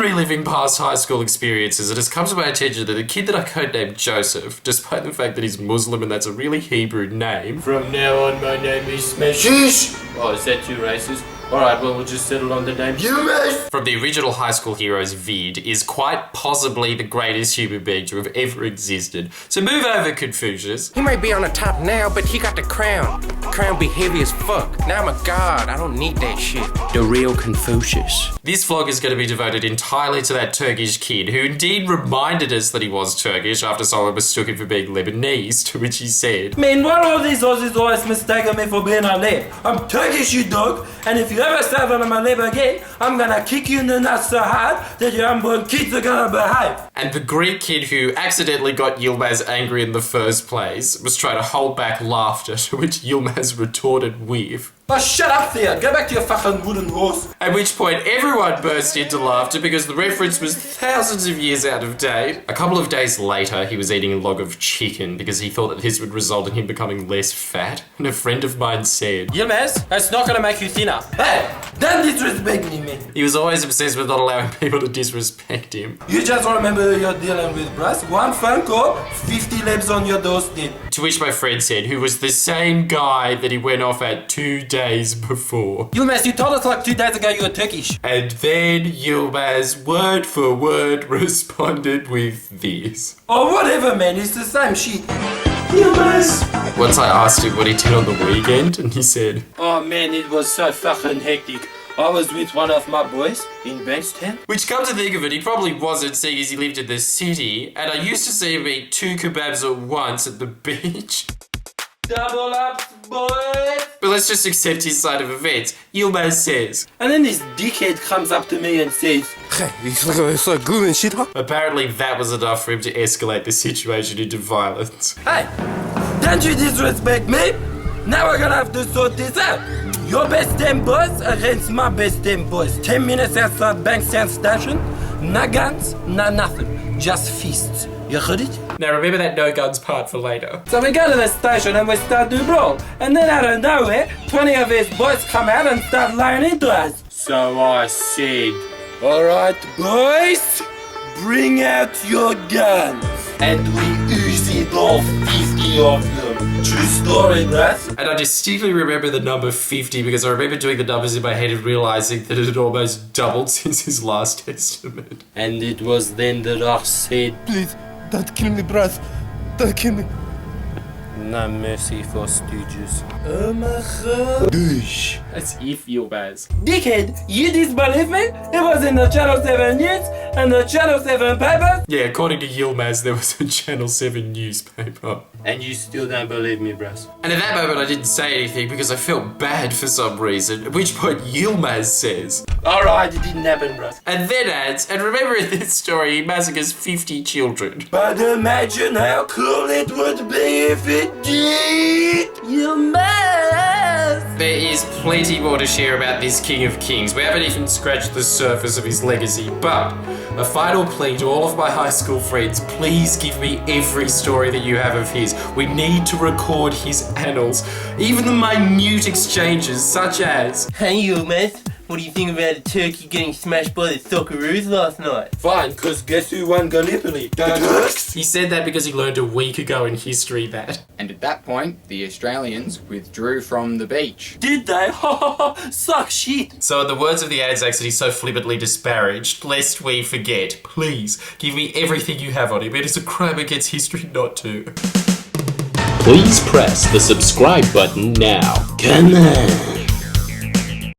reliving past high school experiences, it has come to my attention that the kid that I codenamed Joseph, despite the fact that he's Muslim and that's a really Hebrew name. From now on, my name is Smash. Oh, is that too racist? Alright, well, we'll just settle on the name Yilmaz. From the original High School Heroes vid, is quite possibly the greatest human being to have ever existed. So move over, Confucius. He may be on the top now, but he got the crown. The crown be heavy as fuck. Now I'm a god. I don't need that shit. The real Confucius. This vlog is going to be devoted entirely to that Turkish kid, who indeed reminded us that he was Turkish after someone mistook him for being Lebanese, to which he said, Man, why all these Aussies always mistaken me for being a lab? I'm Turkish, you dog, and if you ever step on my lab again, I'm gonna kick you in the nuts so hard that your unborn kids are gonna behave. And the Greek kid who accidentally got Yilmaz angry in the first place was trying to hold back laughter, to which Yilmaz retorted with, Oh, shut up there! Go back to your fucking wooden horse! At which point everyone burst into laughter because the reference was thousands of years out of date. A couple of days later, he was eating a log of chicken because he thought that this would result in him becoming less fat. And a friend of mine said, Yilmaz, that's not gonna make you thinner. Hey, don't disrespect me, man. He was always obsessed with not allowing people to disrespect him. You just remember who you're dealing with, bruh. One phone call, 50 labs on your doorstep. To which my friend said, who was the same guy that he went off at 2 days before. Yilmaz, you told us like 2 days ago you were Turkish. And then Yilmaz, word for word, responded with this. Oh, whatever, man. It's the same shit. Yilmaz! Once I asked him what he did on the weekend, and he said, Oh, man, it was so fucking hectic. I was with one of my boys in Bankstown. Which, come to think of it, he probably wasn't, seeing as he lived in the city, and I used to see him eat 2 kebabs at once at the beach. Double ups, boys! But let's just accept his side of events. Yilmaz says, And then this dickhead comes up to me and says, Hey, it's like glue and shit, huh? apparently that was enough for him to escalate the situation into violence. Hey, don't you disrespect me? Now we're gonna have to sort this out. Your best 10 boys against my best 10 boys. 10 minutes outside Bankstown Station. No guns, no nothing. Just fists. You heard it? Now remember that no guns part for later. So we go to the station and we start to brawl. And then out of nowhere, 20 of his boys come out and start laying into us. So I said, Alright boys, bring out your guns. And we oozed all 50 of them. True story, bruh. And I distinctly remember the number 50 because I remember doing the numbers in my head and realizing that it had almost doubled since his last estimate. And it was then that I said, Please, don't kill me, bruh. Don't kill me. No mercy for Stooges. Oh my god. Stooge. As if Yilmaz. Dickhead, you disbelieve me? It was in the Channel 7 News and the Channel 7 papers. Yeah, according to Yilmaz, there was a Channel 7 newspaper. And you still don't believe me, bros. And at that moment I didn't say anything because I felt bad for some reason, at which point Yilmaz says, Alright, it didn't happen, bros. and then adds, and remember in this story he massacres 50 children. But imagine how cool it would be if it did. Yilmaz! There is plenty more to share about this King of Kings. We haven't even scratched the surface of his legacy, but a final plea to all of my high school friends, please give me every story that you have of his. We need to record his annals, even the minute exchanges such as, Hey Yilmaz, what do you think about a turkey getting smashed by the Socceroos last night? Fine, cause guess who won Gallipoli? The Turks! he said that because he learned a week ago in history that. And at that point, the Australians withdrew from the beach. Did they? Suck shit! So in the words of the Anzacs that he so flippantly disparaged, lest we forget, please give me everything you have on him. It is a crime against history not to. Please press the subscribe button now. Come on.